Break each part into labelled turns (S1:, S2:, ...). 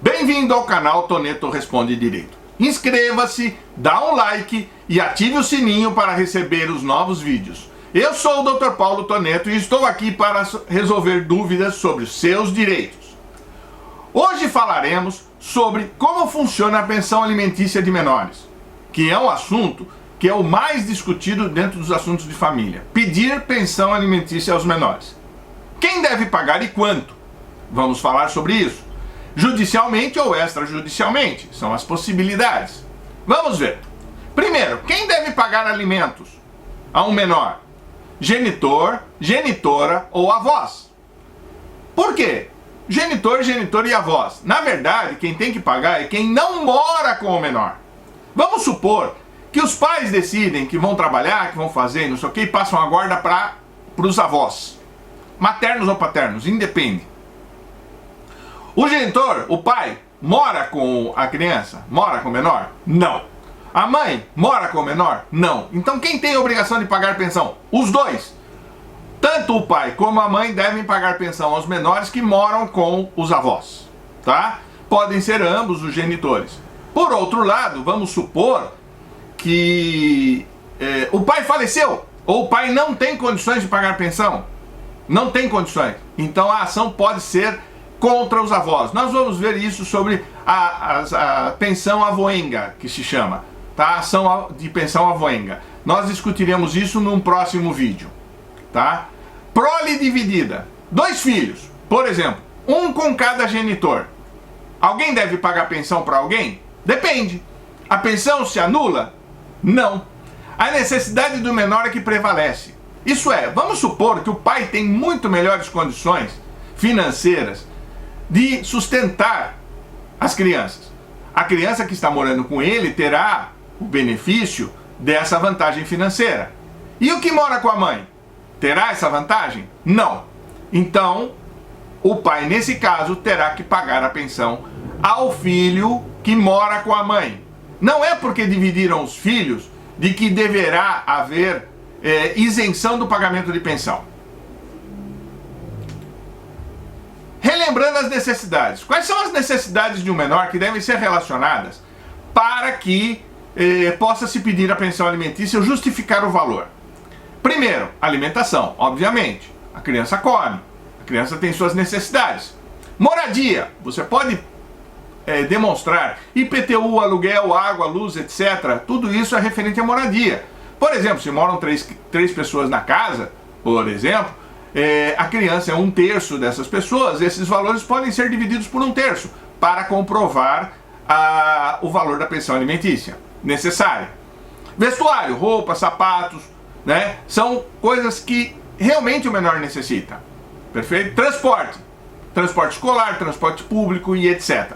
S1: Bem-vindo ao canal Toneto Responde Direito. Inscreva-se, dá um like e ative o sininho para receber os novos vídeos. Eu sou o Dr. Paulo Toneto e estou aqui para resolver dúvidas sobre os seus direitos. Hoje falaremos sobre como funciona a pensão alimentícia de menores, que é um assunto que é o mais discutido dentro dos assuntos de família. Pedir pensão alimentícia aos menores. Quem deve pagar e quanto? Vamos falar sobre isso. Judicialmente ou extrajudicialmente, são as possibilidades. Vamos ver. Primeiro, quem deve pagar alimentos a um menor? Genitor, genitora ou avós. Por quê? Genitor, genitor e avós. Na verdade, quem tem que pagar é quem não mora com o menor. Vamos supor que os pais decidem que vão trabalhar, que vão fazer, não sei o que, e passam a guarda para os avós. Maternos ou paternos, independe. O genitor, o pai, mora com a criança? Mora com o menor? Não. A mãe mora com o menor? Não. Então quem tem a obrigação de pagar pensão? Os dois. Tanto o pai como a mãe devem pagar pensão aos menores que moram com os avós, tá? Podem ser ambos os genitores. Por outro lado, vamos supor que o pai faleceu, ou o pai não tem condições de pagar pensão. Não tem condições. Então a ação pode ser contra os avós. Nós vamos ver isso sobre a pensão avoenga, que se chama, tá? A ação de pensão avoenga. Nós discutiremos isso num próximo vídeo, tá? Prole dividida. 2 filhos, por exemplo, um com cada genitor. Alguém deve pagar pensão para alguém? Depende. A pensão se anula? Não. A necessidade do menor é que prevalece. Isso é, vamos supor que o pai tem muito melhores condições financeiras de sustentar as crianças. A criança que está morando com ele terá o benefício dessa vantagem financeira. E o que mora com a mãe? Terá essa vantagem? Não. Então, o pai, nesse caso, terá que pagar a pensão ao filho que mora com a mãe. Não é porque dividiram os filhos de que deverá haver isenção do pagamento de pensão. Relembrando as necessidades. Quais são as necessidades de um menor que devem ser relacionadas para que possa se pedir a pensão alimentícia ou justificar o valor? Primeiro, alimentação, obviamente. A criança come, a criança tem suas necessidades. Moradia, você pode demonstrar IPTU, aluguel, água, luz, etc. Tudo isso é referente à moradia. Por exemplo, se moram três pessoas na casa, por exemplo, a criança é 1/3 dessas pessoas, esses valores podem ser divididos por 1/3 para comprovar o valor da pensão alimentícia necessária. Vestuário, roupas, sapatos, né? São coisas que realmente o menor necessita. Perfeito? Transporte escolar, transporte público e etc.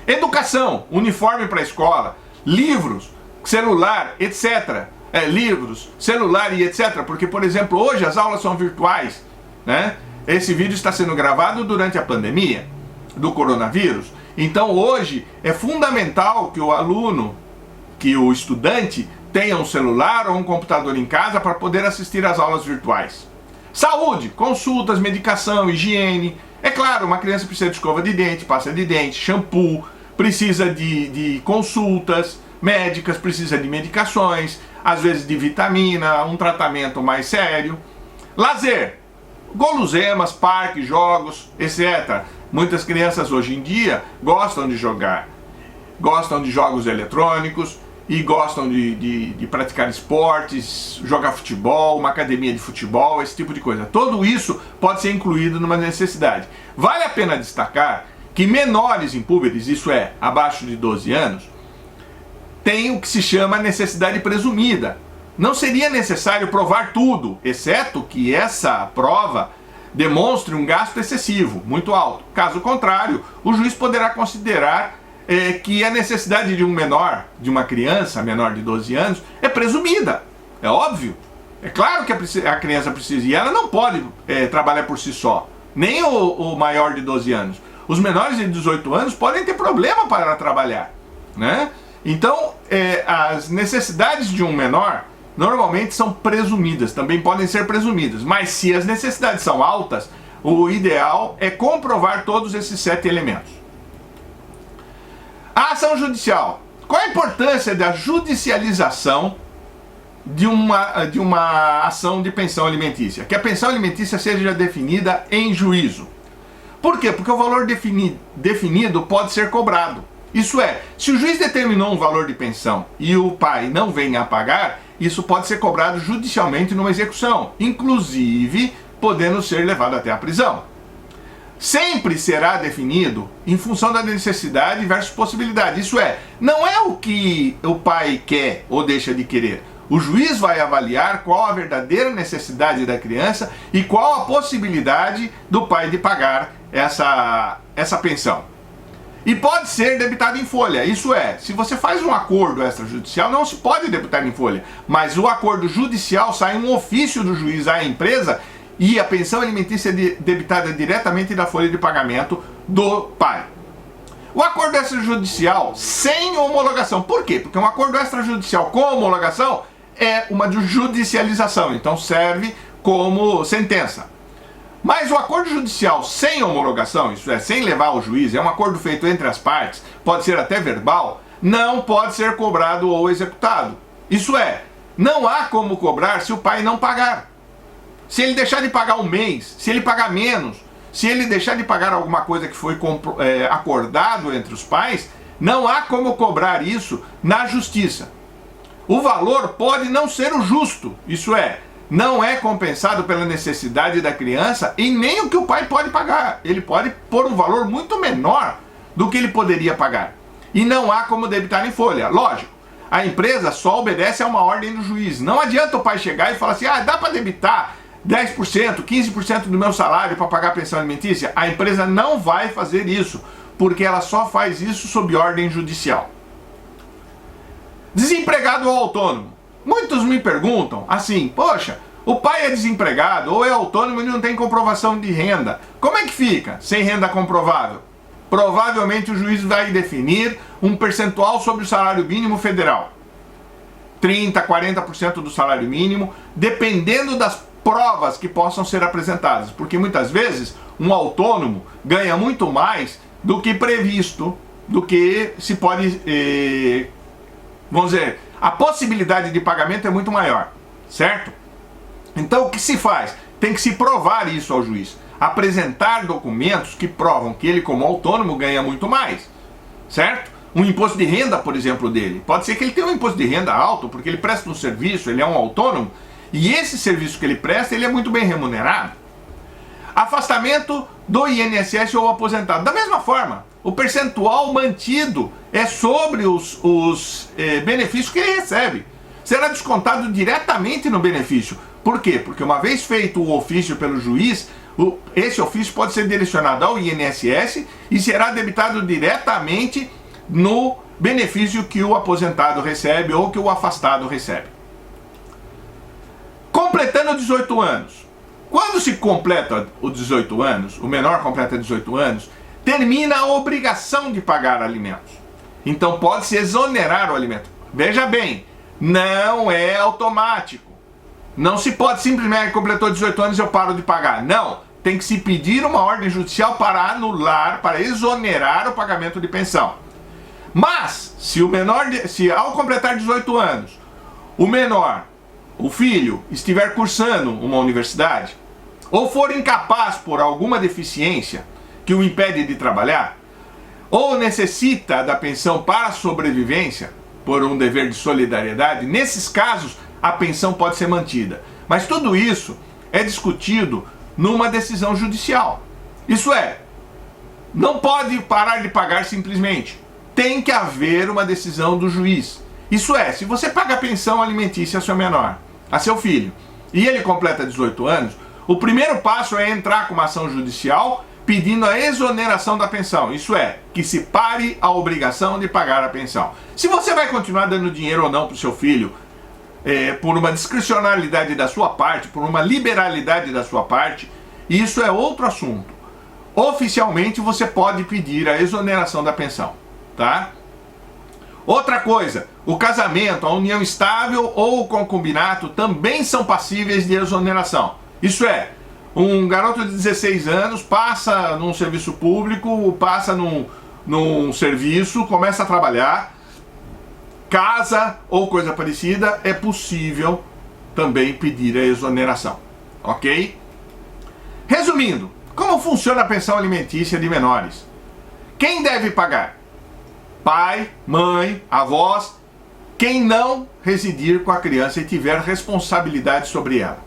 S1: Educação, uniforme para a escola, livros, celular, etc. Livros, celular e etc. Porque, por exemplo, hoje as aulas são virtuais, né? Esse vídeo está sendo gravado durante a pandemia do coronavírus. Então hoje é fundamental que o aluno, que o estudante tenha um celular ou um computador em casa para poder assistir às aulas virtuais. Saúde, consultas, medicação, higiene. É claro, uma criança precisa de escova de dente, pasta de dente, shampoo, precisa de consultas médicas, precisa de medicações, às vezes de vitamina, um tratamento mais sério. Lazer, guloseimas, parques, jogos, etc. Muitas crianças hoje em dia gostam de jogar, gostam de jogos eletrônicos e gostam de praticar esportes, jogar futebol, uma academia de futebol, esse tipo de coisa. Tudo isso pode ser incluído numa necessidade. Vale a pena destacar que menores impúberes, isso é, abaixo de 12 anos, têm o que se chama necessidade presumida. Não seria necessário provar tudo, exceto que essa prova demonstre um gasto excessivo, muito alto. Caso contrário, o juiz poderá considerar que a necessidade de um menor, de uma criança menor de 12 anos, é presumida. É óbvio. É claro que a criança precisa, e ela não pode trabalhar por si só. Nem o maior de 12 anos. Os menores de 18 anos podem ter problema para trabalhar, né? Então, as necessidades de um menor normalmente são presumidas, também podem ser presumidas, mas se as necessidades são altas, o ideal é comprovar todos esses 7 elementos. A ação judicial. Qual a importância da judicialização de uma ação de pensão alimentícia? Que a pensão alimentícia seja definida em juízo. Por quê? Porque o valor definido pode ser cobrado. Isso é, se o juiz determinou um valor de pensão e o pai não vem a pagar, isso pode ser cobrado judicialmente numa execução, inclusive podendo ser levado até a prisão. Sempre será definido em função da necessidade versus possibilidade. Isso é, não é o que o pai quer ou deixa de querer. O juiz vai avaliar qual a verdadeira necessidade da criança e qual a possibilidade do pai de pagar essa pensão. E pode ser debitado em folha. Isso é, se você faz um acordo extrajudicial, não se pode debitar em folha. Mas o acordo judicial sai um ofício do juiz à empresa e a pensão alimentícia é debitada diretamente da folha de pagamento do pai. O acordo extrajudicial sem homologação. Por quê? Porque um acordo extrajudicial com homologação é uma judicialização, então serve como sentença. Mas o acordo judicial sem homologação, isso é, sem levar ao juiz, é um acordo feito entre as partes, pode ser até verbal, não pode ser cobrado ou executado. Isso é, não há como cobrar se o pai não pagar. Se ele deixar de pagar um mês, se ele pagar menos, se ele deixar de pagar alguma coisa que foi acordado entre os pais, não há como cobrar isso na justiça. O valor pode não ser o justo, isso é, não é compensado pela necessidade da criança e nem o que o pai pode pagar. Ele pode pôr um valor muito menor do que ele poderia pagar. E não há como debitar em folha. Lógico, a empresa só obedece a uma ordem do juiz. Não adianta o pai chegar e falar assim, dá para debitar 10%, 15% do meu salário para pagar a pensão alimentícia. A empresa não vai fazer isso, porque ela só faz isso sob ordem judicial. Desempregado ou autônomo? Muitos me perguntam assim, poxa, o pai é desempregado ou é autônomo e não tem comprovação de renda. Como é que fica sem renda comprovável? Provavelmente o juiz vai definir um percentual sobre o salário mínimo federal. 30%, 40% do salário mínimo, dependendo das provas que possam ser apresentadas. Porque muitas vezes um autônomo ganha muito mais do que previsto, do que se pode, vamos dizer, a possibilidade de pagamento é muito maior, certo? Então o que se faz? Tem que se provar isso ao juiz. Apresentar documentos que provam que ele como autônomo ganha muito mais, certo? Um imposto de renda, por exemplo, dele. Pode ser que ele tenha um imposto de renda alto, porque ele presta um serviço, ele é um autônomo, e esse serviço que ele presta, ele é muito bem remunerado. Afastamento do INSS ou aposentado. Da mesma forma, o percentual mantido é sobre os benefícios que ele recebe. Será descontado diretamente no benefício. Por quê? Porque uma vez feito o ofício pelo juiz, esse ofício pode ser direcionado ao INSS e será debitado diretamente no benefício que o aposentado recebe ou que o afastado recebe. Completando 18 anos. Quando se completa os 18 anos, o menor completa 18 anos, termina a obrigação de pagar alimentos. Então pode-se exonerar o alimento. Veja bem, não é automático. Não se pode simplesmente, completou 18 anos e eu paro de pagar. Não, tem que se pedir uma ordem judicial para anular, para exonerar o pagamento de pensão. Mas, se ao completar 18 anos, o menor, o filho, estiver cursando uma universidade, ou for incapaz por alguma deficiência que o impede de trabalhar, ou necessita da pensão para sobrevivência, por um dever de solidariedade, nesses casos a pensão pode ser mantida. Mas tudo isso é discutido numa decisão judicial. Isso é, não pode parar de pagar simplesmente. Tem que haver uma decisão do juiz. Isso é, se você paga a pensão alimentícia a seu menor, a seu filho, e ele completa 18 anos, o primeiro passo é entrar com uma ação judicial pedindo a exoneração da pensão. Isso é, que se pare a obrigação de pagar a pensão. Se você vai continuar dando dinheiro ou não para o seu filho, por uma discricionalidade da sua parte, por uma liberalidade da sua parte, isso é outro assunto. Oficialmente você pode pedir a exoneração da pensão, tá? Outra coisa, o casamento, a união estável ou o concubinato também são passíveis de exoneração. Isso é, um garoto de 16 anos passa num serviço público, passa num serviço, começa a trabalhar, casa ou coisa parecida, é possível também pedir a exoneração, ok? Resumindo, como funciona a pensão alimentícia de menores? Quem deve pagar? Pai, mãe, avós, quem não residir com a criança e tiver responsabilidade sobre ela.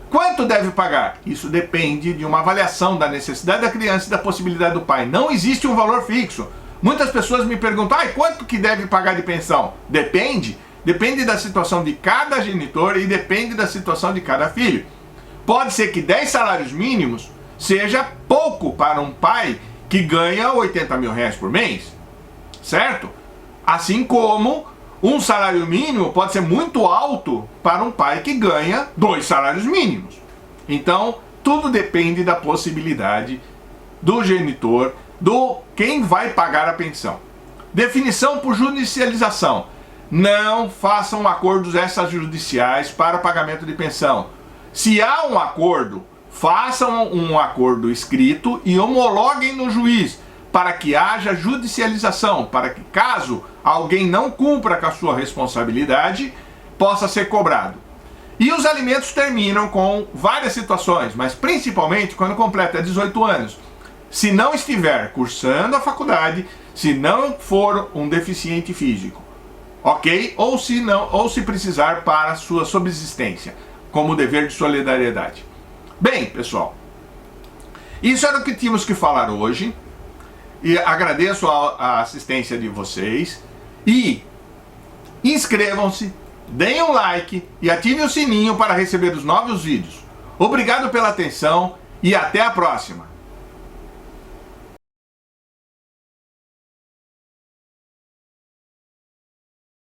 S1: Quanto deve pagar? Isso depende de uma avaliação da necessidade da criança e da possibilidade do pai. Não existe um valor fixo. Muitas pessoas me perguntam, quanto que deve pagar de pensão? Depende. Depende da situação de cada genitor e depende da situação de cada filho. Pode ser que 10 salários mínimos seja pouco para um pai que ganha 80 mil reais por mês, certo? Assim como um salário mínimo pode ser muito alto para um pai que ganha 2 salários mínimos. Então, tudo depende da possibilidade do genitor, do quem vai pagar a pensão. Definição por judicialização. Não façam acordos extrajudiciais para pagamento de pensão. Se há um acordo, façam um acordo escrito e homologuem no juiz, para que haja judicialização, para que caso alguém não cumpra com a sua responsabilidade, possa ser cobrado. E os alimentos terminam com várias situações, mas principalmente quando completa 18 anos. Se não estiver cursando a faculdade, se não for um deficiente físico, ok? Ou se precisar para a sua subsistência, como dever de solidariedade. Bem, pessoal, isso era o que tínhamos que falar hoje. E agradeço a assistência de vocês. E inscrevam-se, deem um like e ativem o sininho para receber os novos vídeos. Obrigado pela atenção e até a próxima!